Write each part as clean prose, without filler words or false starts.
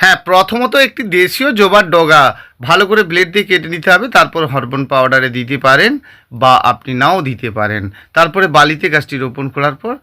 হ্যাঁ, প্রথমত একটি দেশীয় জবার ডগা ভালো করে ব্লেড দিয়ে কেটে নিতে হবে। তারপর হরমোন পাউডারে দিতে পারেন বা আপনি নাও দিতে পারেন। তারপরে বালিতে গাছটি রোপণ করার পর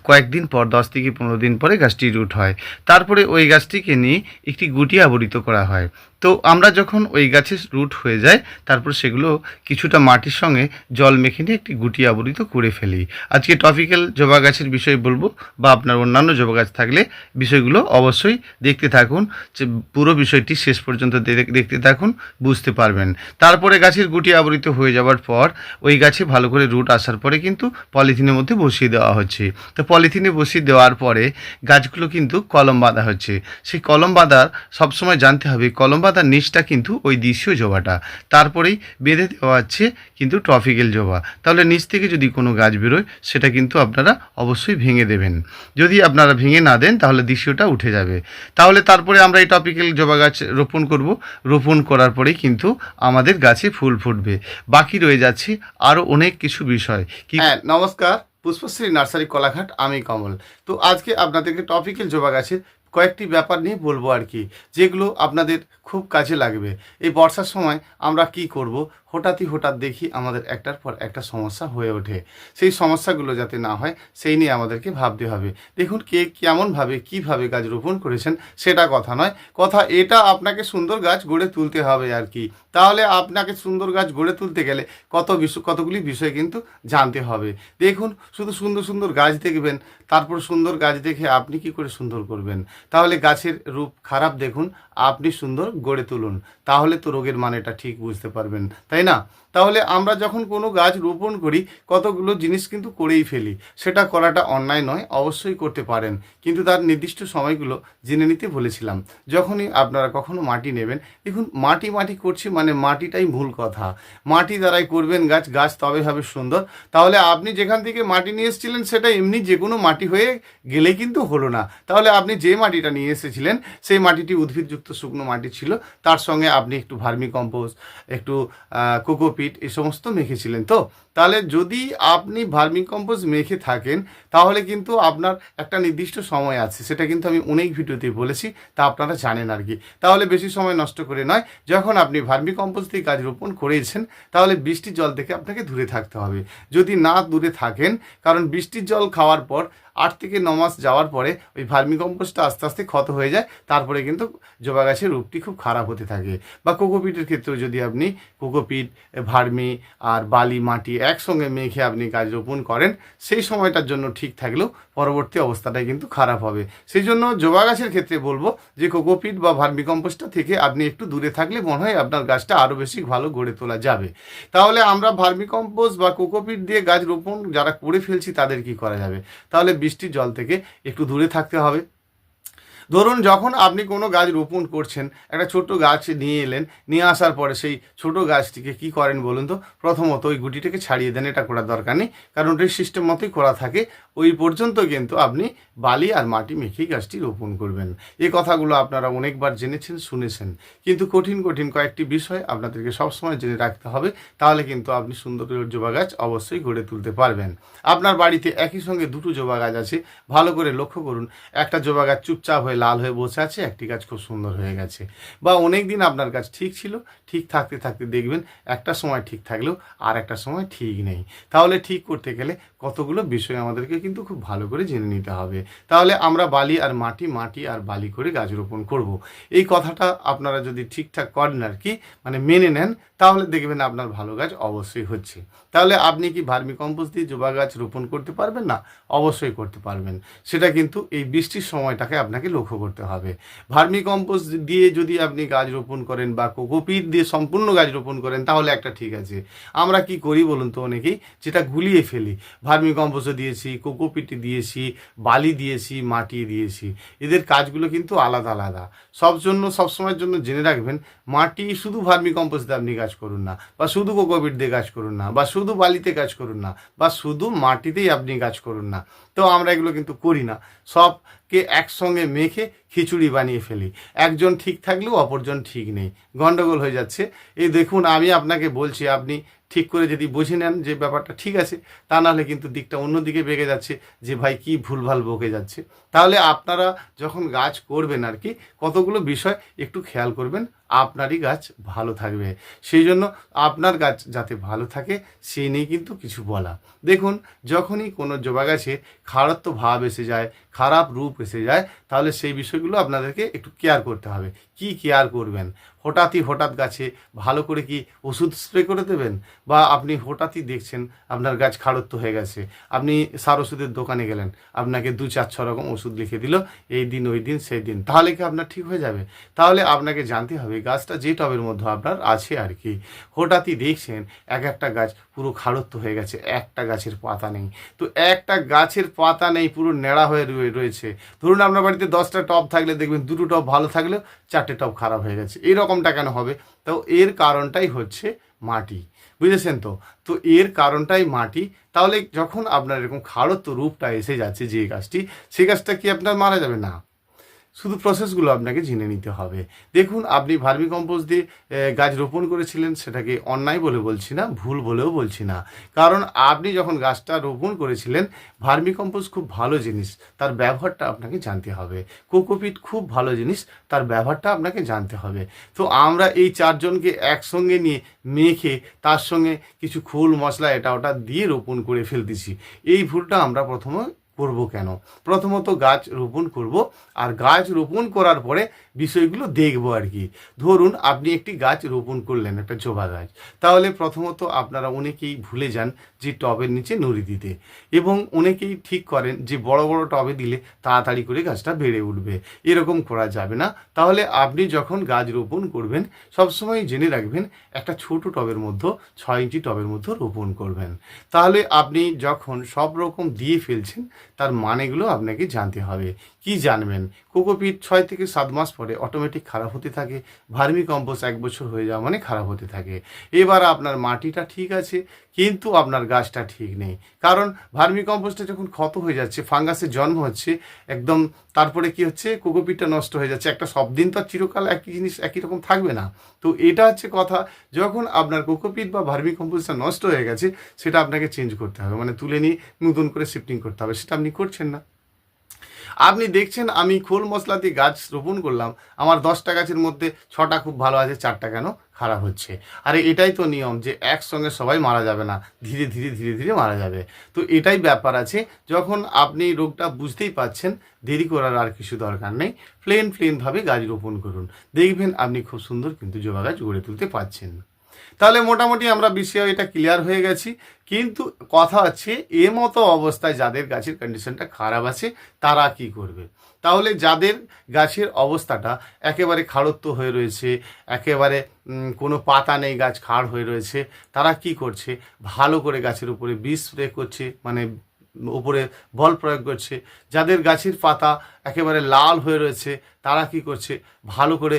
কয়েকদিন পর 10 থেকে 15 দিন পরে গাছটি রুট হয়। তারপরে ওই গাছটিকে নিয়ে একটি গুটি আবরিত করা হয়। তো আমরা যখন ওই গাছের রুট হয়ে যায় তারপর সেগুলো কিছুটা মাটির সঙ্গে জল মেখে নিয়ে একটি গুটি আবরিত করে ফেলি। আজকে টপিক্যাল জবা গাছের বিষয় বলবো বা আপনার অন্যান্য জবা গাছ থাকলে বিষয়গুলো অবশ্যই দেখতে থাকুন। যে পুরো বিষয়টি শেষ পর্যন্ত দেখতে থাকুন, বুঝতে পারবেন। তারপরে গাছের গুটি আবরিত হয়ে যাওয়ার পর ওই গাছে ভালো করে রুট আসার পরে কিন্তু পলিথিনের মধ্যে বসিয়ে দেওয়া হচ্ছে। তো পলিথিনে বসিয়ে দেওয়ার পরে গাছগুলো কিন্তু কলম বাঁধা হচ্ছে। সেই কলম বাঁধার সবসময় জানতে হবে কলম বাঁধার নিচটা কিন্তু ওই দেশীয় জবাটা, তারপরেই বেঁধে দেওয়া হচ্ছে কিন্তু ট্রপিক্যাল জবা। তাহলে নিচ থেকে যদি কোনো গাছ বেরোয় সেটা কিন্তু আপনারা অবশ্যই ভেঙে দেবেন। যদি আপনারা ভেঙে না দেন তাহলে দেশীয়টা উঠে যাবে। তাহলে তারপরে আমরা এই টপিক্যাল জবা গাছ রোপণ করব। রোপণ করার পরেই কিন্তু আমাদের গাছে ফুল ফুটবে। বাকি রয়ে যাচ্ছে আরও অনেক কিছু বিষয়। হ্যাঁ, নমস্কার, পুষ্পশ্রী নার্সারি কোলাঘাট, আমি কমল। তো আজকে আপনাদেরকে টপিক্যাল জবা গাছের কয়েকটি ব্যাপার নিয়ে বলবো আর কি, যেগুলো আপনাদের খুব কাজে লাগবে। এই বর্ষার সময় আমরা কি করব, হঠাৎ দেখি আমাদের একটার পর একটা সমস্যা হয়ে ওঠে। সেই সমস্যাগুলো যাতে না হয় সেই নিয়ে আমাদেরকে ভাবতে হবে। দেখুন, কে কেমনভাবে কীভাবে গাছ রোপণ করেছেন সেটা কথা নয়, কথা এটা আপনাকে সুন্দর গাছ গড়ে তুলতে হবে আর কি। তাহলে আপনাকে সুন্দর গাছ গড়ে তুলতে গেলে কতগুলি বিষয় কিন্তু জানতে হবে। দেখুন, শুধু সুন্দর সুন্দর গাছ দেখবেন, তারপর সুন্দর গাছ দেখে আপনি কি করে সুন্দর করবেন? তাহলে গাছের রূপ খারাপ দেখুন, আপনি সুন্দর গড়ে তুলুন, তাহলে তো রোগের মানেটা ঠিক বুঝতে পারবেন, তাই না? তাহলে আমরা যখন কোনো গাছ রোপণ করি কতগুলো জিনিস কিন্তু করেই ফেলি। সেটা করাটা অন্যায় নয়, অবশ্যই করতে পারেন, কিন্তু তার নির্দিষ্ট সময়গুলো জেনে নিতে বলেছিলাম। যখনই আপনারা কখনো মাটি নেবেন, দেখুন মাটি করছি মানে মাটিটাই মূল কথা। মাটি দ্বারাই করবেন গাছ, গাছ তবে হবে সুন্দর। তাহলে আপনি যেখান থেকে মাটি নিয়ে এসেছিলেন সেটা এমনি যে কোনো মাটি হয়ে গেলে কিন্তু হলো না। তাহলে আপনি যে মাটিটা নিয়ে এসেছিলেন সেই মাটিটি উদ্ভিদযুক্ত শুকনো মাটি ছিল, তার সঙ্গে আপনি একটু ভার্মি কম্পোস্ট, একটু কোকোপিট এই সমস্ত মেখেছিলেন। তো তাহলে যদি আপনি ভার্মি কম্পোস্ট মেখে থাকেন তাহলে কিন্তু আপনার একটা নির্দিষ্ট সময় আছে, সেটা কিন্তু আমি অনেক ভিডিওতেই বলেছি, তা আপনারা জানেন আর কি। তাহলে বেশি সময় নষ্ট করে নয়, যখন আপনি ভার্মি কম্পোস্ট দিয়ে গাছ রোপণ করেছেন তাহলে বৃষ্টির জল থেকে আপনাকে দূরে থাকতে হবে। যদি না দূরে থাকেন, কারণ বৃষ্টির জল খাওয়ার পর 8 থেকে 9 মাস যাওয়ার পরে ওই ভার্মি কম্পোস্টটা আস্তে আস্তে ক্ষত হয়ে যায়, তারপরে কিন্তু জবা গাছের রূপটি খুব খারাপ হতে থাকে। বা কোকোপিটের ক্ষেত্রেও যদি আপনি কোকোপিট, ভার্মি আর বালি মাটি একসঙ্গে মেখে আপনি গাছ রোপণ করেন, সেই সময়টার জন্য ঠিক থাকলেও পরবর্তী অবস্থাটাই কিন্তু খারাপ হবে। সেই জন্য জবা গাছের ক্ষেত্রে বলবো যে কোকোপিট বা ভার্মি কম্পোস্টটা থেকে আপনি একটু দূরে থাকলে মনে হয় আপনার গাছটা আরও বেশি ভালো গড়ে তোলা যাবে। তাহলে আমরা ভার্মি কম্পোস্ট বা কোকোপিট দিয়ে গাছ রোপণ যারা করে ফেলছি তাদের কি করা যাবে? তাহলে বৃষ্টির জল থেকে একটু দূরে থাকতে হবে। ধরুন, যখন আপনি কোনো গাছ রোপণ করছেন, একটা ছোট গাছ নিয়ে এলেন, নিয়ে আসার পরে সেই ছোট গাছটিকে কি করেন বলুন তো? প্রথমত ওই গুটিটাকে ছাড়িয়ে দেন, এটা করার দরকার নেই, কারণ ওটাই সিস্টেম মতোই করা থাকে। ওই পর্যন্ত কিন্তু আপনি বালি আর মাটি মেখেই গাছটি রোপণ করবেন। এই কথাগুলো আপনারা অনেকবার জেনেছেন, শুনেছেন, কিন্তু কঠিন কয়েকটি বিষয় আপনাদেরকে সবসময় জেনে রাখতে হবে, তাহলে কিন্তু আপনি সুন্দর জবা গাছ অবশ্যই গড়ে তুলতে পারবেন। আপনার বাড়িতে একই সঙ্গে দুটো জবা গাছ আছে, ভালো করে লক্ষ্য করুন, একটা জবা গাছ চুপচাপ হয়ে লাল হয়ে বসে আছে, একটি গাছ খুব সুন্দর হয়ে গেছে। বা অনেক দিন আপনার গাছ ঠিক ছিল, ঠিক থাকতে থাকতে দেখবেন একটা সময় ঠিক থাকলেও আর একটা সময় ঠিক নেই। তাহলে ঠিক করতে গেলে কতগুলো বিষয় আমাদেরকে কিন্তু খুব ভালো করে জেনে নিতে হবে। তাহলে আমরা বালি আর মাটি আর বালি করে গাছ রোপণ করব। এই কথাটা আপনারা যদি ঠিকঠাক করেন আর কি, মানে মেনে নেন, তাহলে দেখবেন আপনার ভালো গাছ অবশ্যই হচ্ছে। তাহলে আপনি কি ভার্মি কম্পোস্ট দিয়ে জবা গাছ রোপণ করতে পারবেন না? অবশ্যই করতে পারবেন। সেটা কিন্তু এই বৃষ্টির সময়টাকে আপনাকে লক্ষ্য করতে হবে। ভার্মি কম্পোস্ট দিয়ে যদি আপনি গাছ রোপণ করেন বা কোকোপিট দিয়ে সম্পূর্ণ গাছ রোপণ করেন তাহলে একটা ঠিক আছে। আমরা কি করি বলুন তো অনেকেই, যেটা গুলিয়ে ফেলি। ভার্মি কম্পোস্টও দিয়েছি, কোকোপিট দিয়েছি, বালি দিয়েছি, মাটি দিয়েছি, এদের কাজগুলো কিন্তু আলাদা আলাদা। সবসময়ের জন্য জেনে রাখবেন, মাটি শুধু ভার্মি কম্পোস্ট দিয়ে আপনি কাজ করুন না, বা শুধু কোকোপিট দিয়ে কাজ করুন না, বা শুধু বালিতে কাজ করুন না, বা শুধু মাটিতেই আপনি কাজ করুন না। তো আমরা এগুলো কিন্তু করি না, সবকে একসঙ্গে মেখে খিচুড়ি বানিয়ে ফেলি। একজন ঠিক থাকলেও অপরজন ঠিক নেই, গন্ডগোল হয়ে যাচ্ছে। এই দেখুন, আমি আপনাকে বলছি, আপনি ঠিক করে যদি বুঝে নেন যে ব্যাপারটা ঠিক আছে, তা নাহলে কিন্তু দিকটা অন্যদিকে বেঁকে যাচ্ছে যে ভাই কি ভুলভাল বকে যাচ্ছে। তাহলে আপনারা যখন গাছ করবেন আর কি, কতগুলো বিষয় একটু খেয়াল করবেন, আপনারই গাছ ভালো থাকবে। সেই জন্য আপনার গাছ যাতে ভালো থাকে সেই নিয়ে কিন্তু কিছু বলা। দেখুন, যখনই কোনো জবা গাছে খারাত্ব ভাব এসে যায়, খারাপ রূপ এসে যায়, তাহলে সেই বিষয়গুলো আপনাদেরকে একটু কেয়ার করতে হবে। কি কেয়ার করবেন? হঠাৎ গাছে ভালো করে কি ওষুধ স্প্রে করে দেবেন? বা আপনি হঠাৎই দেখছেন আপনার গাছ খাড়ত্ব হয়ে গেছে, আপনি সার ওষুধের দোকানে গেলেন, আপনাকে 2-4-6 রকম ওষুধ লিখে দিল, এই দিন ওই দিন সেই দিন, তাহলে কি আপনার ঠিক হয়ে যাবে? তাহলে আপনাকে জানতে হবে গাছটা যে টবের মধ্যে আপনার আছে আর কি, হঠাৎই দেখছেন একটা গাছ পুরো খাড়ত্ব হয়ে গেছে, একটা গাছের পাতা নেই। তো একটা গাছের পাতা নেই, পুরো ন্যাড়া হয়ে রয়েছে। ধরুন আপনার বাড়িতে 10টা টব থাকলে দেখবেন 2টো টব ভালো থাকলেও 4টে টব খারাপ হয়ে গেছে। এরকমটা কেন হবে? তো এর কারণটাই হচ্ছে মাটি, বুঝেছেন তো? তো এর কারণটাই মাটি। তাহলে যখন আপনার এরকম খাড়ত্ব রূপটা এসে যাচ্ছে যে গাছটি, সেই গাছটা কি আপনার মারা যাবে? না, শুধু প্রসেসগুলো আপনাকে জেনে নিতে হবে। দেখুন, আপনি ভার্মি কম্পোস্ট দিয়ে গাছ রোপণ করেছিলেন, সেটাকে অন্যায় বলে বলছি না, ভুল বলেও বলছি না। কারণ আপনি যখন গাছটা রোপণ করেছিলেন, ভার্মি কম্পোস্ট খুব ভালো জিনিস, তার ব্যবহারটা আপনাকে জানতে হবে। কোকোপিট খুব ভালো জিনিস, তার ব্যবহারটা আপনাকে জানতে হবে। তো আমরা এই 4জনকে একসঙ্গে নিয়ে মেখে তার সঙ্গে কিছু খোল মশলা এটা ওটা দিয়ে রোপণ করে ফেলতেছি। এই ভুলটা আমরা প্রথমে করব কেন? প্রথমত গাছ রোপণ করব, আর গাছ রোপণ করার পরে বিষয়গুলো দেখব আর কি। ধরুন আপনি একটি গাছ রোপণ করলেন, একটা জবা গাছ, তাহলে প্রথমত আপনারা অনেকেই ভুলে যান যে টবের নিচে নুড়ি দিতে, এবং অনেকেই ঠিক করেন যে বড় বড় টবে দিলে তাড়াতাড়ি করে গাছটা বেড়ে উঠবে। এরকম করা যাবে না। তাহলে আপনি যখন গাছ রোপণ করবেন, সবসময় জেনে রাখবেন একটা ছোট টবের মধ্যে, 6 ইঞ্চি টবের মধ্যে রোপণ করবেন। তাহলে আপনি যখন সব রকম দিয়ে ফেলছেন, তার মানেগুলো আপনাকে জানতে হবে। কি জানবেন? কোকোপিট 6 থেকে 7 মাস পরে অটোমেটিক খারাপ হতে থাকে, ভার্মি কম্পোস্ট 1 বছর হয়ে যাওয়া মানে খারাপ হতে থাকে। এবার আপনার মাটিটা ঠিক আছে, কিন্তু আপনার গাছটা ঠিক নেই। কারণ ভার্মি কম্পোস্টে যখন ক্ষত হয়ে যাচ্ছে, ফাঙ্গাসের জন্ম হচ্ছে একদম, তারপরে কি হচ্ছে, কোকোপিটটা নষ্ট হয়ে যাচ্ছে। একটা সব দিন তো আর চিরকাল একই জিনিস একই রকম থাকবে না। তো এটা হচ্ছে কথা, যখন আপনার কোকোপিট বা ভার্মি কম্পোস্টটা নষ্ট হয়ে গেছে, সেটা আপনাকে চেঞ্জ করতে হবে, মানে তুলে নিয়ে নতুন করে শিফটিং করতে হবে। সেটা আপনি করছেন না। আপনি দেখছেন আমি খোল মশলা দিয়ে গাছ রোপণ করলাম, আমার 10টা গাছের মধ্যে 6টা খুব ভালো আছে, 4টা কেন খারাপ হচ্ছে? আরে এটাই তো নিয়ম, যে একসঙ্গে সবাই মারা যাবে না, ধীরে ধীরে ধীরে ধীরে মারা যাবে। তো এটাই ব্যাপার আছে। যখন আপনি রোগটা বুঝতেই পাচ্ছেন, দেরি করার আর কিছু দরকার নেই, প্লেনভাবে গাছ রোপণ করুন, দেখবেন আপনি খুব সুন্দর কিন্তু জবা গাছ গড়ে তুলতে পারছেন। তাহলে মোটামুটি আমরা বিষয় এটা ক্লিয়ার হয়ে গেছি। কিন্তু কথা হচ্ছে, মতো অবস্থায় যাদের গাছের কন্ডিশনটা খারাপ আছে তারা কি করবে? তাহলে যাদের গাছের অবস্থাটা একেবারে খাড়ত্ব হয়ে রয়েছে, একেবারে কোনো পাতা নেই, গাছ খাড় হয়ে রয়েছে, তারা কি করছে? ভালো করে গাছের উপরে বিষ স্প্রে করছে, মানে উপরে বল প্রয়োগ করছে। যাদের গাছের পাতা একেবারে লাল হয়ে রয়েছে, তারা কি করছে? ভালো করে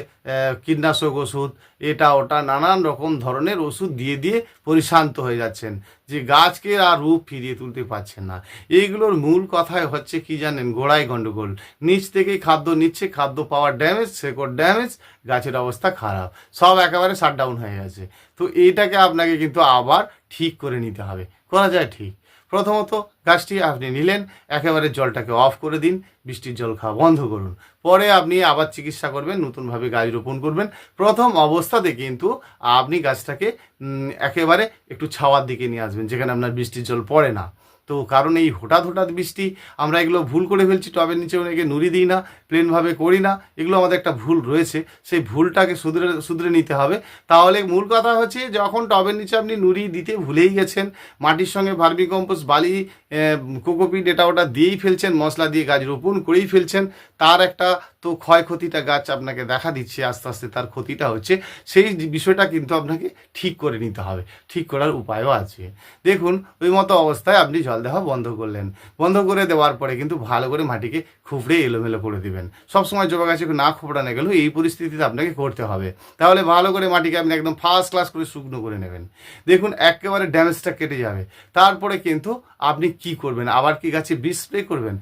কীটনাশক ওষুধ, এটা ওটা নানান রকম ধরনের ওষুধ দিয়ে দিয়ে পরিশান্ত হয়ে যাচ্ছেন, যে গাছকে আর রূপ ফিরিয়ে তুলতে পারছেন না। এইগুলোর মূল কথাই হচ্ছে কি জানেন? গোড়ায় গণ্ডগোল। নিচ থেকেই খাদ্য নিচ্ছে, খাদ্য পাওয়ার ড্যামেজ, শেকড় ড্যামেজ, গাছের অবস্থা খারাপ, সব একেবারে শাটডাউন হয়ে গেছে। তো এইটাকে আপনাকে কিন্তু আবার ঠিক করে নিতে হবে। করা যায় ঠিক। প্রথমত গাছটি আপনি নিলেন, একেবারে জলটাকে অফ করে দিন, বৃষ্টির জল খাওয়া বন্ধ করুন। পরে আপনি আবার চিকিৎসা করবেন, নতুনভাবে গাছ রোপণ করবেন। প্রথম অবস্থাতে কিন্তু আপনি গাছটাকে একেবারে একটু ছাওয়ার দিকে নিয়ে আসবেন, যেখানে আপনার বৃষ্টির জল পড়ে না। তো কারণ এই হঠাৎ বৃষ্টি, আমরা এগুলো ভুল করে ফেলছি, টবের নিচে অনেকে নুড়ি দিই না, প্লেনভাবে করি না, এগুলো আমাদের একটা ভুল রয়েছে, সেই ভুলটাকে শুধরে নিতে হবে। তাহলে মূল কথা হচ্ছে, যখন টবের নিচে আপনি নুড়ি দিতে ভুলেই গেছেন, মাটির সঙ্গে ভার্মি কম্পোস্ট, বালি, কোকোপিট এটা ওটা দিয়েই ফেলছেন, মশলা দিয়ে গাছ রোপণ করেই ফেলছেন, তার একটা তো ক্ষয়ক্ষতিটা গাছ আপনাকে দেখা দিচ্ছে, আস্তে আস্তে তার ক্ষতিটা হচ্ছে। সেই বিষয়টা কিন্তু আপনাকে ঠিক করে নিতে হবে, ঠিক করার উপায়ও আছে। দেখুন, ওই মতো অবস্থায় আপনি জল দেওয়া বন্ধ করলেন, বন্ধ করে দেওয়ার পরে কিন্তু ভালো করে মাটিকে খুবড়ে এলোমেলো করে দিবেন। সবসময় জবা গাছে না খুবড়ানো গেলেও এই পরিস্থিতিতে আপনাকে করতে হবে। তাহলে ভালো করে মাটিকে আপনি একদম ফার্স্ট ক্লাস করে শুকনো করে নেবেন। দেখুন, একেবারে ড্যামেজটা কেটে যাবে। তারপরে কিন্তু আপনি কি করবেন, আবার কি গাছে বিষ স্প্রে করবেন?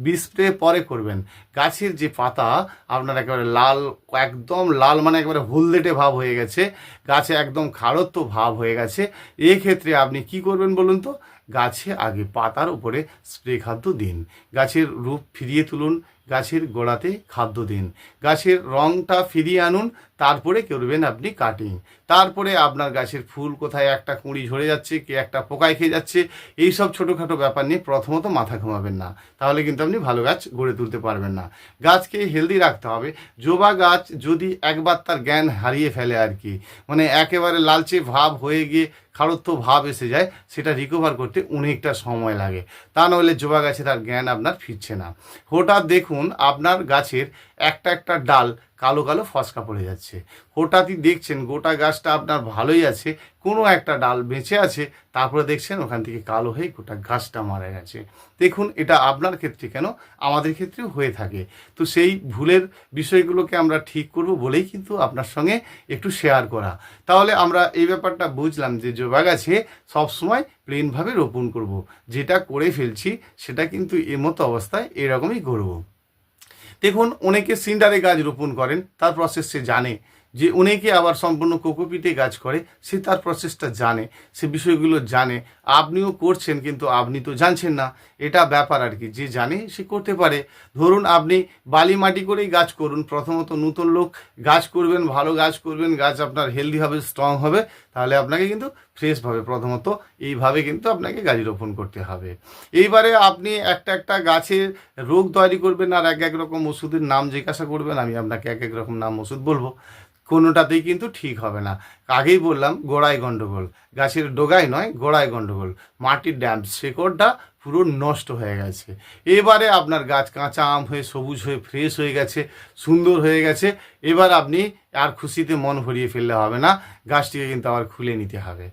বিষ স্প্রে পরে করবেন। গাছের যে পাতা আপনার একেবারে লাল, একদম লাল মানে একেবারে হলদেটে ভাব হয়ে গেছে, গাছে একদম খাড়ত্ব ভাব হয়ে গেছে, এক্ষেত্রে আপনি কি করবেন বলুন তো? গাছে আগে পাতার উপরে স্প্রে খাদ্য দিন, গাছের রূপ ফিরিয়ে তুলুন, গাছের গোড়াতে খাদ্য দিন, গাছের রঙটা ফিরিয়ে আনুন, তারপরে করবেন আপনি কাটিং। তারপরে আপনার গাছের ফুল কোথায় একটা কুঁড়ি ঝরে যাচ্ছে, কে একটা পোকায় খেয়ে যাচ্ছে, এইসব ছোটোখাটো ব্যাপার নিয়ে প্রথমত মাথা ঘামাবেন না, তাহলে কিন্তু আপনি ভালো গাছ গড়ে তুলতে পারবেন না। গাছকে হেলদি রাখতে হবে। জবা গাছ যদি একবার তার জ্ঞান হারিয়ে ফেলে আর কি, মানে একেবারে লালচে ভাব হয়ে গিয়ে খাড়ত্ব ভাব এসে যায়, সেটা রিকভার করতে অনেকটা সময় লাগে, তা নাহলে জবা গাছের আর জ্ঞান আপনার ফিরছে না। হঠাৎ দেখুন আপনার গাছের একটা একটা ডাল কালো কালো ফসকা পড়ে যাচ্ছে, হঠাৎই দেখছেন গোটা গাছটা আপনার ভালোই আছে, কোনো একটা ডাল বেঁচে আছে, তারপরে দেখছেন ওখান থেকে কালো হয়ে গোটা গাছটা মারা গেছে। দেখুন এটা আপনার ক্ষেত্রে কেন, আমাদের ক্ষেত্রেও হয়ে থাকে। তো সেই ভুলের বিষয়গুলোকে আমরা ঠিক করব বলেই কিন্তু আপনার সঙ্গে একটু শেয়ার করা। তাহলে আমরা এই ব্যাপারটা বুঝলাম যে জবা গাছে সবসময় প্লেনভাবে রোপণ করব, যেটা করে ফেলছি সেটা কিন্তু এর মতো অবস্থায় এরকমই করব। দেখুন অনেকে সিন্ডারে গাছ রোপণ করেন, তার প্রসেস সে জানে, যে অনেকে আবার সম্পূর্ণ কোকোপিটে গাছ করে, সে তার প্রসেসটা জানে, সে বিষয়গুলো জানে। আপনিও করছেন কিন্তু আপনি তো জানছেন না, এটা ব্যাপার আর কি, যে জানে সে করতে পারে। ধরুন আপনি বালি মাটি করেই গাছ করুন, প্রথমত নতুন লোক গাছ করবেন, ভালো গাছ করবেন, গাছ আপনার হেলদি হবে, স্ট্রং হবে, তাহলে আপনাকে কিন্তু ফ্রেশভাবে প্রথমত এইভাবে কিন্তু আপনাকে গাছ রোপণ করতে হবে। এইবারে আপনি একটা একটা গাছের রোগ তৈরি করবেন আর এক এক রকম ওষুধের নাম জিজ্ঞাসা করবেন, আমি আপনাকে এক এক রকম নাম ওষুধ বলবো, কোনোটাতেই কিন্তু ঠিক হবে না। আগেই বললাম গোড়ায় গন্ডগোল, গাছের ডোগায় নয় গোড়ায় গন্ডগোল, মাটির ড্যাম্প শেকড়টা পুরো নষ্ট হয়ে গেছে। এবারে আপনার গাছ কাঁচা আম হয়ে সবুজ হয়ে ফ্রেশ হয়ে গেছে, সুন্দর হয়ে গেছে, এবার আপনি আর খুশিতে মন ভরিয়ে ফেললে হবে না, গাছটিকে কিন্তু আবার খুলে নিতে হবে।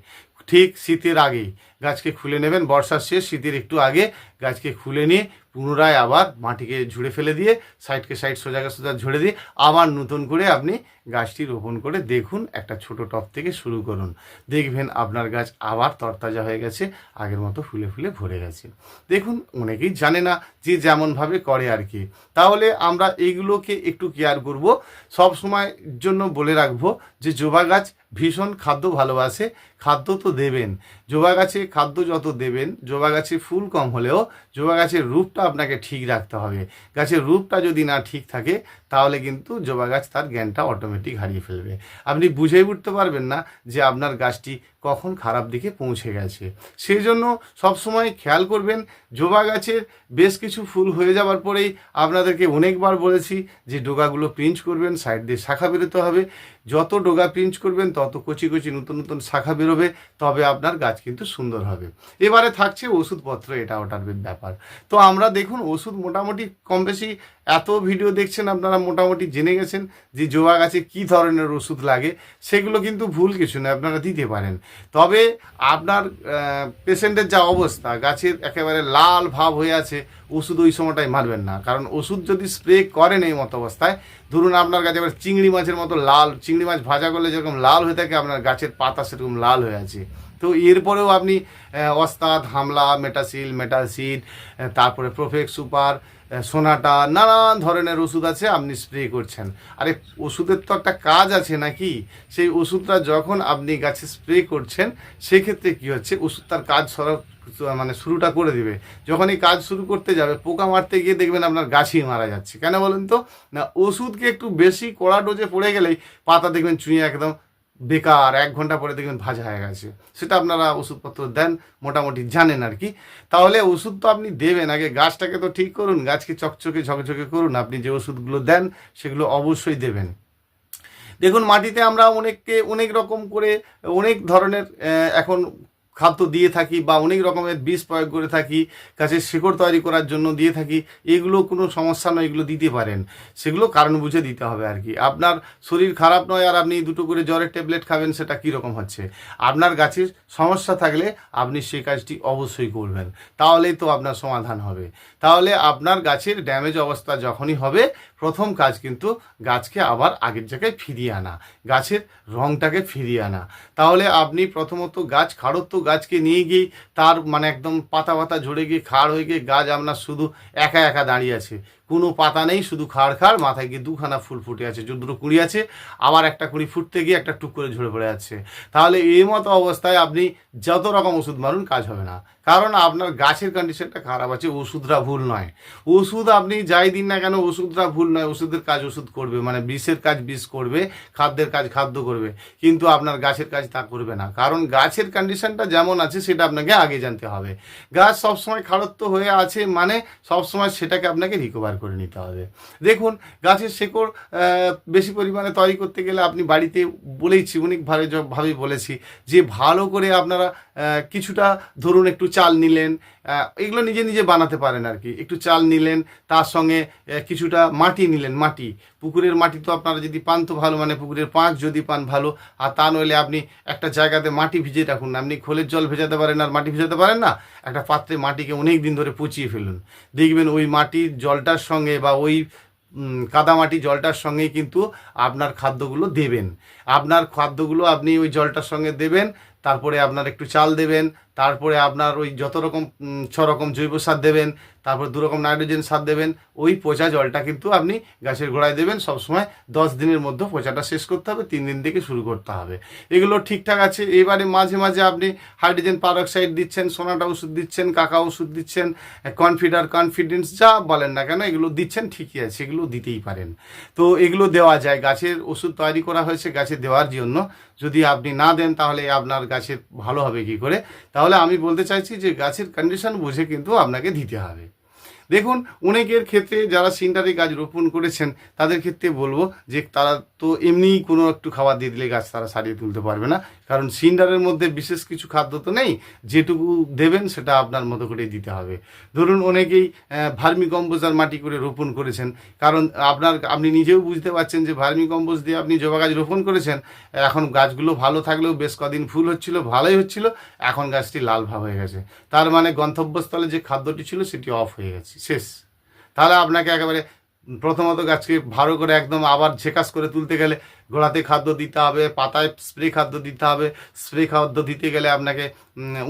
ঠিক শীতের আগেই গাছকে খুলে নেবেন, বর্ষার শেষ শীতের একটু আগে গাছকে খুলে নিয়ে পুনরায় আবার মাটিকে ঝুড়ে ফেলে দিয়ে সাইডকে সাইড সোজাকে সোজা ঝুড়ে দিয়ে আবার নতুন করে আপনি গাছটি রোপণ করে দেখুন, একটা ছোট টব থেকে শুরু করুন, দেখবেন আপনার গাছ আবার তরতাজা হয়ে গেছে, আগের মতো ফুলে ফুলে ভরে গেছে। দেখুন অনেকেই জানে না, যে যেমনভাবে করে আর কি। তাহলে আমরা এইগুলোকে একটু কেয়ার করব, সব সময়ের জন্য বলে রাখবো যে জবা গাছ ভীষণ খাদ্য ভালোবাসে, খাদ্য তো দেবেন, জবা গাছে খাদ্য যত দেবেন, জবা গাছে ফুল কম হলেও জবা গাছের রূপটা আপনাকে ঠিক রাখতে হবে। গাছের রূপটা যদি না ঠিক থাকে তাহলে কিন্তু জবা গাছ তার জ্ঞানটা অটোমেটিক হারিয়ে ফেলবে, আপনি বুঝেই উঠতে পারবেন না যে আপনার গাছটি কখন খারাপ দিকে পৌঁছে গেছে। সেই জন্য সবসময় খেয়াল করবেন, জবা গাছের বেশ কিছু ফুল হয়ে যাওয়ার পরেই আপনাদেরকে অনেকবার বলেছি যে ডোগাগুলো পিঞ্চ করবেন, সাইড দিয়ে শাখা বেরোতে হবে, যত ডোগা পিঞ্চ করবেন তত কচি কচি নতুন নতুন শাখা বেরোবে, তবে আপনার গাছ কিন্তু সুন্দর হবে। এবারে থাকছে ওষুধপত্র, এটা ওটার ব্যাপার। তো আমরা দেখুন ওষুধ মোটামুটি কম বেশি এত ভিডিও দেখছেন আপনারা মোটামুটি জেনে গেছেন যে জবা গাছে কী ধরনের ওষুধ লাগে, সেগুলো কিন্তু ভুল কিছু নয়, আপনারা দিতে পারেন। তবে আপনার পেশেন্টের যা অবস্থা, গাছের একেবারে লাল ভাব হয়ে আছে, ওষুধ ওই সময়টাই মারবেন না, কারণ ওষুধ যদি স্প্রে করেন এই মতো অবস্থায়, ধরুন আপনার গাছে এবার চিংড়ি মাছের মতো লাল, চিংড়ি মাছ ভাজা করলে যেরকম লাল হয়ে থাকে আপনার গাছের পাতা সেরকম লাল হয়ে আছে, তো এরপরেও আপনি ওস্তাদ, হামলা, মেটাসিড, তারপরে প্রোফেক্স সুপার, সোনাটা, নানান ধরনের ওষুধ আছে, আপনি স্প্রে করছেন। আরে ওষুধের তো একটা কাজ আছে নাকি, সেই ওষুধটা যখন আপনি গাছে স্প্রে করছেন সেক্ষেত্রে কী হচ্ছে, ওষুধ তার কাজ মানে শুরুটা করে দিবে, যখনই কাজ শুরু করতে যাবে পোকা মারতে গিয়ে দেখবেন আপনার গাছই মারা যাচ্ছে। কেন বলেন তো? না, ওষুধকে একটু বেশি কড়া ডোজে পড়ে গেলেই পাতা দেখবেন চুঁয়ে একদম বেকার, 1 ঘন্টা পরে দেখবেন ভাজা হয়ে গেছে। সেটা আপনারা ওষুধপত্র দেন, মোটামুটি জানেন আর কি। তাহলে ওষুধ তো আপনি দেবেন, আগে গাছটাকে তো ঠিক করুন, গাছকে চকচকে ঝকঝকে করুন, আপনি যে ওষুধগুলো দেন সেগুলো অবশ্যই দেবেন। দেখুন মাটিতে আমরা অনেক রকম করে অনেক ধরনের এখন খাদ্য দিয়ে থাকি, বা অনেক রকমের বীজ প্রয়োগ করে থাকি, গাছের শিকড় তৈরি করার জন্য দিয়ে থাকি, এগুলো কোনো সমস্যা নয়, এগুলো দিতে পারেন, সেগুলো কারণ বুঝে দিতে হবে আর কি। আপনার শরীর খারাপ নয় আর আপনি 2টো করে জ্বরের ট্যাবলেট খাবেন, সেটা কীরকম হচ্ছে? আপনার গাছের সমস্যা থাকলে আপনি সেই কাজটি অবশ্যই করবেন, তাহলেই তো আপনার সমাধান হবে। তাহলে আপনার গাছের ড্যামেজ অবস্থা যখনই হবে প্রথম কাজ কিন্তু গাছকে আবার আগের জায়গায় ফিরিয়ে আনা, গাছের রঙটাকে ফিরিয়ে আনা। তাহলে আপনি প্রথমত গাছ খাড়ত্ব গাছকে নিয়ে গিয়ে তার মানে একদম পাতা পাতা ঝরে গিয়ে খাড় হয়ে গিয়ে গাছ আপনার শুধু একা একা দাঁড়িয়ে আছে, কোনো পাতা নেই, শুধু খাড় খাড়, মাথায় গিয়ে দুখানা ফুল ফুটে আছে, দুটো কুঁড়ি আছে, আবার একটা কুঁড়ি ফুটতে গিয়ে একটা টুক করে ঝরে পড়ে যাচ্ছে। তাহলে এই মতো অবস্থায় আপনি যত রকম ওষুধ মারুন কাজ হবে না, কারণ আপনার গাছের কন্ডিশনটা খারাপ আছে, ওষুধটা ভুল নয়। ওষুধ আপনি যাই দিন না কেন ওষুধটা ভুল নয়, ওষুধের কাজ ওষুধ করবে, মানে বিষের কাজ বিষ করবে, খাদ্যের কাজ খাদ্য করবে, কিন্তু আপনার গাছের কাজ তা করবে না, কারণ গাছের কন্ডিশনটা যেমন আছে সেটা আপনাকে আগে জানতে হবে। গাছ সবসময় খাড়ত্ব হয়ে আছে মানে সবসময় সেটাকে আপনাকে রিকভার করে নিতে হবে। দেখুন, গাছের শেকড় বেশি পরিমাণে তৈরি করতে গেলে আপনি বাড়িতে বলেইছি, অনেকভাবে বলেছি যে ভালো করে আপনারা কিছুটা ধরুন একটু চাল নিলেন, এগুলো নিজে নিজে বানাতে পারেন আর কি, একটু চাল নিলেন, তার সঙ্গে কিছুটা মাটি নিলেন, মাটি পুকুরের মাটি তো আপনারা যদি পান তো ভালো, মানে পুকুরের পাঁক যদি পান ভালো, আর তা নইলে আপনি একটা জায়গাতে মাটি ভিজিয়ে রাখুন। আপনি খোলের জল ভেজাতে পারেন আর মাটি ভেজাতে পারেন না, একটা পাত্রে মাটিকে অনেক দিন ধরে পচিয়ে ফেলুন, দেখবেন ওই মাটির জলটার সঙ্গে বা ওই কাদামাটি জলটার সঙ্গে কিন্তু আপনার খাদ্যগুলো দেবেন, আপনার খাদ্যগুলো আপনি ওই জলটার সঙ্গে দেবেন, তারপরে আপনার একটু চাল দেবেন, তারপরে আপনার ওই যত রকম 6 রকম জৈব সার দেবেন, তারপর 2 রকম নাইট্রোজেন সার দেবেন, ওই পচা জলটা কিন্তু আপনি গাছের গোড়ায় দেবেন সবসময়। 10 দিনের মধ্যে পচাটা শেষ করতে হবে, 3 দিন থেকে শুরু করতে হবে, এগুলো ঠিকঠাক আছে। এবারে মাঝে মাঝে আপনি হাইড্রোজেন পারঅক্সাইড দিচ্ছেন, সোনাটা ওষুধ দিচ্ছেন, কাকা ওষুধ দিচ্ছেন, কনফিডেন্স যা বলেন না কেন এগুলো দিচ্ছেন, ঠিকই আছে, এগুলো দিতেই পারেন। তো এগুলো দেওয়া যায়, গাছের ওষুধ তৈরি করা হয়েছে গাছে দেওয়ার জন্য, যদি আপনি না দেন তাহলে আপনার গাছের ভালো হবে কী করে? তাহলে আমি বলতে চাইছি যে গাছের কন্ডিশন বুঝে কিন্তু আপনাকে দিতে হবে। দেখুন, অনেকের ক্ষেত্রে যারা সিন্ডারে গাছ রোপণ করেছেন তাদের ক্ষেত্রে বলবো যে তারা তো এমনিই কোনো একটু খাবার দিয়ে দিলে গাছ তারা সারিয়ে তুলতে পারবে না, কারণ সিন্ডারের মধ্যে বিশেষ কিছু খাদ্য তো নেই, যেটুকু দেবেন সেটা আপনার মতো করেই দিতে হবে। ধরুন অনেকেই ভার্মি কম্পোস্ট আর মাটি করে রোপণ করেছেন, কারণ আপনি নিজেও বুঝতে পারছেন যে ভার্মি কম্পোস্ট দিয়ে আপনি জবা গাছ রোপণ করেছেন, এখন গাছগুলো ভালো থাকলেও বেশ কদিন ফুল হচ্ছিল, ভালোই হচ্ছিল, এখন গাছটি লাল ভাব হয়ে গেছে, তার মানে গন্তব্যস্থলে যে খাদ্যটি ছিল সেটি অফ হয়ে গেছে, শেষ। তাহলে আপনাকে একেবারে প্রথমত গাছকে ভালো করে একদম আবার ঝেকাস করে তুলতে গেলে গোড়াতে খাদ্য দিতে হবে, পাতায় স্প্রে খাদ্য দিতে হবে, স্প্রে খাদ্য দিতে গেলে আপনাকে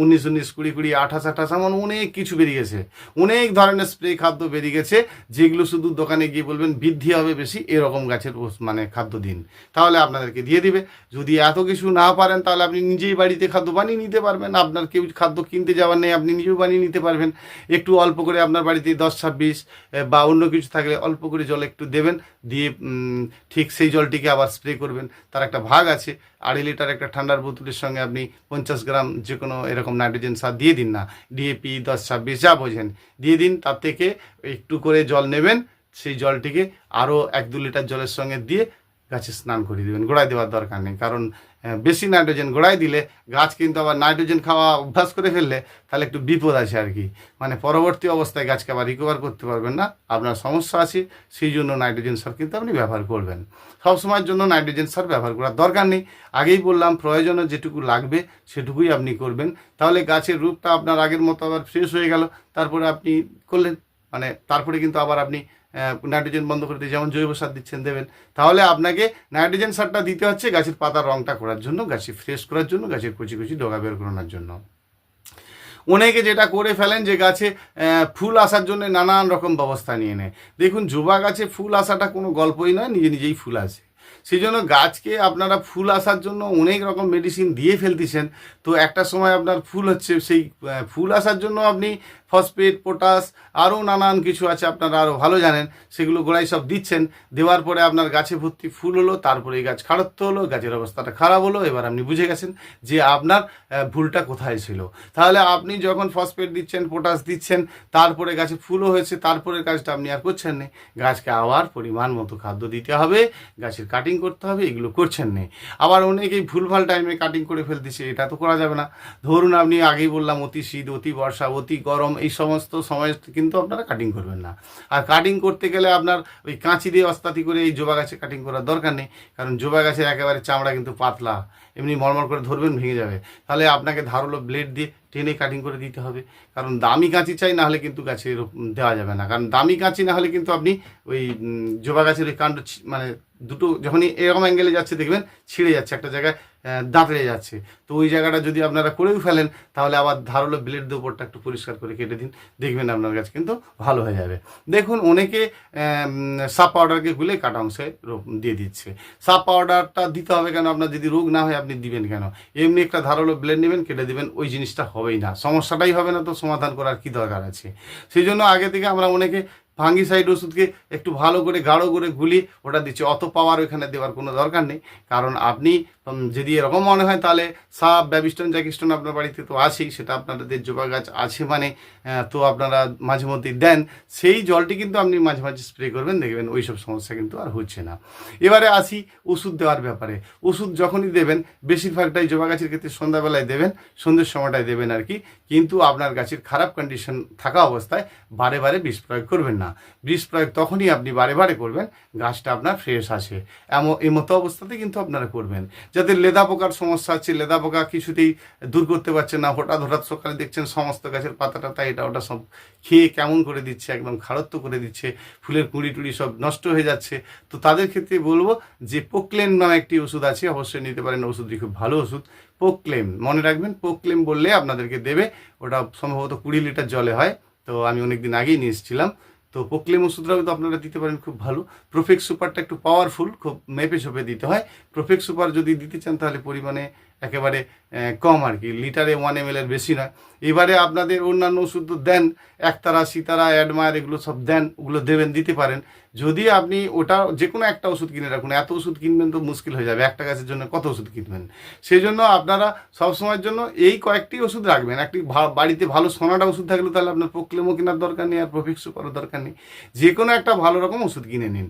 19 20 20 28 এমন অনেক কিছু বেরিয়ে গেছে, অনেক ধরনের স্প্রে খাদ্য বেরিয়ে গেছে, যেগুলো শুধু দোকানে গিয়ে বলবেন বৃদ্ধি হবে বেশি, এরকম গাছের মানে খাদ্য দিন, তাহলে আপনাদেরকে দিয়ে দিবে। যদি এত কিছু না পারেন তাহলে আপনি নিজেই বাড়িতে খাদ্য বানিয়ে নিতে পারবেন, আপনার কেউ খাদ্য কিনতে যাওয়ার নেই, আপনি নিজেও বানিয়ে নিতে পারবেন। একটু অল্প করে আপনার বাড়িতে 10 26 বা অন্য কিছু থাকলে অল্প করে জল একটু দেবেন, দিয়ে ঠিক সেই জলটিকে আবার স্প্রে করবেন। তার একটা ভাগ আছে, 2.5 লিটার একটা ঠান্ডার বোতলের সঙ্গে আপনি 50 গ্রাম যে কোনো এরকম নাইট্রোজেন সার দিয়ে দিন না, ডিএপি 10 26 যা বোঝেন দিয়ে দিন, তার থেকে একটু করে জল নেবেন, সেই জলটিকে আরও 1-2 লিটার জলের সঙ্গে দিয়ে গাছে স্নান করিয়ে দেবেন, গোড়ায় দেওয়ার দরকার নেই, কারণ বেশি নাইট্রোজেন গোড়ায় দিলে গাছ কিন্তু আবার নাইট্রোজেন খাওয়া অভ্যাস করে ফেললে তাহলে একটু বিপদ আছে আর কি, মানে পরবর্তী অবস্থায় গাছকে আবার রিকভার করতে পারবেন না, আপনার সমস্যা আছে, সেই জন্য নাইট্রোজেন সার কিন্তু আপনি ব্যবহার করবেন। সবসময়ের জন্য নাইট্রোজেন সার ব্যবহার করার দরকার নেই, আগেই বললাম প্রয়োজনে যেটুকু লাগবে সেটুকুই আপনি করবেন, তাহলে গাছের রূপটা আপনার আগের মতো আবার ফ্রেশ হয়ে গেল, তারপরে আপনি করলেন, মানে তারপরে কিন্তু আবার আপনি নাইট্রোজেন বন্ধ করে দিয়ে যেমন জৈব সার দিচ্ছেন দেবেন। তাহলে আপনাকে নাইট্রোজেন সারটা দিতে হচ্ছে গাছের পাতার রঙটা করার জন্য, গাছে ফ্রেশ করার জন্য, গাছের কচি কচি ডগা বের করানোর জন্য। অনেকে যেটা করে ফেলেন যে গাছে ফুল আসার জন্য নানান রকম ব্যবস্থা নিয়ে নেয়। দেখুন, জবা গাছে ফুল আসাটা কোনো গল্পই নয়, নিজে নিজেই ফুল আসে, সেই জন্য গাছকে আপনারা ফুল আসার জন্য অনেক রকম মেডিসিন দিয়ে ফেলতেছেন, তো একটা সময় আপনার ফুল হচ্ছে, সেই ফুল আসার জন্য আপনি ফসফেট, পটাশ, আরও নানান কিছু আছে আপনারা আরও ভালো জানেন, সেগুলো গোড়ায় সব দিচ্ছেন, দেওয়ার পরে আপনার গাছে ভর্তি ফুল হলো, তারপরে এই গাছ খাড়ত্ব হলো, গাছের অবস্থাটা খারাপ হলো, এবার আপনি বুঝে গেছেন যে আপনার ভুলটা কোথায় ছিল। তাহলে আপনি যখন ফসফেট দিচ্ছেন, পটাশ দিচ্ছেন, তারপরে গাছে ফুলও হয়েছে, তারপরের কাজটা আপনি আর করছেন না, গাছকে আবার পরিমাণ মতো খাদ্য দিতে হবে, গাছের কাটিং করতে হবে, এগুলো করছেন না। আবার অনেকেই ভুলভাল টাইমে কাটিং করে ফেলতেছে, এটা তো করা যাবে না। ধরুন আপনি আগেই বললাম অতি শীত, অতি বর্ষা, অতি গরম, এই সমস্ত সময় কিন্তু আপনারা কাটিং করবেন না। আর কাটিং করতে গেলে আপনার ওই কাঁচি দিয়ে অস্তাতি করে এই জবা গাছে কাটিং করার দরকার নেই, কারণ জবা গাছের একেবারে চামড়া কিন্তু পাতলা, এমনি মরমর করে ধরবেন ভেঙে যাবে। তাহলে আপনাকে ধারালো ব্লেড দিয়ে টেনে কাটিং করে দিতে হবে, কারণ দামি কাঁচি চাই, না হলে কিন্তু গাছে দেওয়া যাবে না। কারণ দামি কাঁচি না হলে কিন্তু আপনি ওই জবা গাছের ওই কাণ্ড মানে দুটো যখনই এরকম অ্যাঙ্গেলে যাচ্ছে দেখবেন ছিঁড়ে যাচ্ছে, একটা জায়গায় দাঁতড়ে যাচ্ছে। তো ওই জায়গাটা যদি আপনারা করেও ফেলেন তাহলে আবার ধারালো ব্লেড দিয়ে উপরটা একটু পরিষ্কার করে কেটে দিন, দেখবেন আপনার গাছ কিন্তু ভালো হয়ে যাবে। দেখুন অনেকে সাপ পাউডারকে গুলে কাটা অংশে দিয়ে দিচ্ছে। সাপ পাউডারটা দিতে হবে কেন? আপনার যদি রোগ না হয় আপনি দিবেন কেন? এমনি একটা ধারালো ব্লেড নেবেন, কেটে দেবেন, ওই জিনিসটা হবেই না, সমস্যাটাই হবে না, তো সমাধান করার কি দরকার আছে? সেই জন্য আগে থেকে আমরা অনেকে ফাঙ্গিসাইড ওষুধকে একটু ভালো করে গাঢ় করে গুলি ওটা দিচ্ছে, অত পাওয়ার ওইখানে দেওয়ার কোনো দরকার নেই। কারণ আপনি যদি এরকম মনে হয় তাহলে সাপ ব্যাবিস্টন জ্যাকিস্টন আপনার বাড়িতে তো আছেই, সেটা আপনাদের জবা গাছ আছে মানে তো আপনারা মাঝে মধ্যেই দেন, সেই জলটি কিন্তু আপনি মাঝে মাঝে স্প্রে করবেন, দেখবেন ওই সব সমস্যা কিন্তু আর হচ্ছে না। এবারে আসি ওষুধ দেওয়ার ব্যাপারে। ওষুধ যখনই দেবেন বেশিরভাগটাই জবা গাছের ক্ষেত্রে সন্ধ্যাবেলায় দেবেন, সন্ধ্যের সময়টায় দেবেন আর কি। কিন্তু আপনার গাছের খারাপ কন্ডিশন থাকা অবস্থায় বারে বারে বিষ প্রয়োগ করবেন না। বিষ প্রয়োগ তখনই আপনি বারে বারে করবেন গাছটা আপনার ফ্রেশ আছে, এই মতো অবস্থাতে কিন্তু আপনারা করবেন। যাদের লেদা পোকার সমস্যা আছে, লেদা পোকা কিছুতেই দূর করতে পারছেন না, হঠাৎ হঠাৎ সকালে দেখছেন সমস্ত গাছের পাতা টাতা এটা ওটা সব খেয়ে কেমন করে দিচ্ছে, একদম খারত্ব করে দিচ্ছে, ফুলের কুঁড়ি টুড়ি সব নষ্ট হয়ে যাচ্ছে, তো তাদের ক্ষেত্রে বলবো যে পোক্লেন নামে একটি ওষুধ আছে, অবশ্যই নিতে পারেন। ওষুধটি খুব ভালো ওষুধ, পোক্লেম, মনে রাখবেন পোক্লেম বললে আপনাদেরকে দেবে। ওটা সম্ভবত 20 লিটার জলে হয়, তো আমি অনেকদিন আগেই নিয়ে এসেছিলাম। তো পোক্লেম ওষুধটাও তো আপনারা দিতে পারেন, খুব ভালো। প্রোফেক্স সুপারটা একটু পাওয়ারফুল, খুব মেপে ছোপে দিতে হয়। প্রোফেক্স সুপার যদি দিতে চান তাহলে পরিমাণে একেবারে কম আর কি, লিটারে 1 ml এর বেশি নয়। এবারে আপনাদের অন্যান্য ওষুধ তো দেন, একতারা সিতারা অ্যাডমায়ার এগুলো সব দেন, ওগুলো দেবেন, দিতে পারেন। যদি আপনি ওটা যে কোনো একটা ওষুধ কিনে রাখুন, এত ওষুধ কিনবেন তো মুশকিল হয়ে যাবে, একটা গাছের জন্য কত ওষুধ কিনবেন? সেই জন্য আপনারা সবসময়ের জন্য এই কয়েকটি ওষুধ রাখবেন। একটি বাড়িতে ভালো সোনাটা ওষুধ থাকলে তাহলে আপনার পোক্লেমও কেনার দরকার নেই, আর প্রোফেক্স সুপারও দরকার নেই। যে কোনো একটা ভালো রকম ওষুধ কিনে নিন,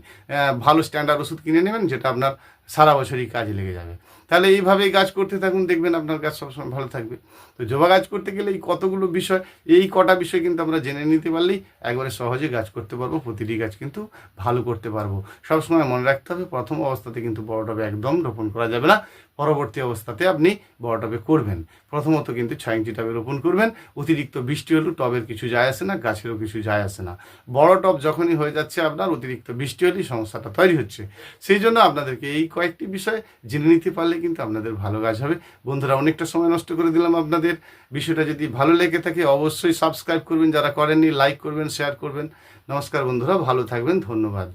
ভালো স্ট্যান্ডার্ড ওষুধ কিনে নেবেন, যেটা আপনার সারা বছরই কাজে লেগে যাবে। তাহলে এইভাবেই গাছ করতে থাকুন, দেখবেন আপনার গাছ সবসময় ভালো থাকবে। তো জবা গাছ করতে গেলে এই কতগুলো বিষয়, এই কটা বিষয় কিন্তু আমরা জেনে নিতে পারলেই একবারে সহজে গাছ করতে পারবো, প্রতিটি গাছ কিন্তু ভালো করতে পারবো। সবসময় মনে রাখতে হবে প্রথম অবস্থাতে কিন্তু বড় টবে একদম রোপণ করা যাবে না, পরবর্তী অবস্থাতে আপনি বড় টবে করবেন। প্রথমত কিন্তু 6 ইঞ্চি টবে রোপণ করবেন। অতিরিক্ত বৃষ্টি হলেও টবের কিছু যায় আসে না, গাছেরও কিছু যায় আসে না। বড় টব যখনই হয়ে যাচ্ছে আপনার অতিরিক্ত বৃষ্টি হলেই সমস্যাটা তৈরি হচ্ছে। সেই জন্য আপনাদেরকে এই কয়েকটি বিষয় জেনে নিতে পারলে কিন্তু আপনাদের ভালো গাছ হবে। বন্ধুরা, অনেকটা সময় নষ্ট করে দিলাম আপনাদের। বিষয়টা যদি ভালো লেগে থাকে অবশ্যই সাবস্ক্রাইব করবেন, যারা করেননি লাইক করবেন, শেয়ার করবেন। নমস্কার বন্ধুরা, ভালো থাকবেন, ধন্যবাদ।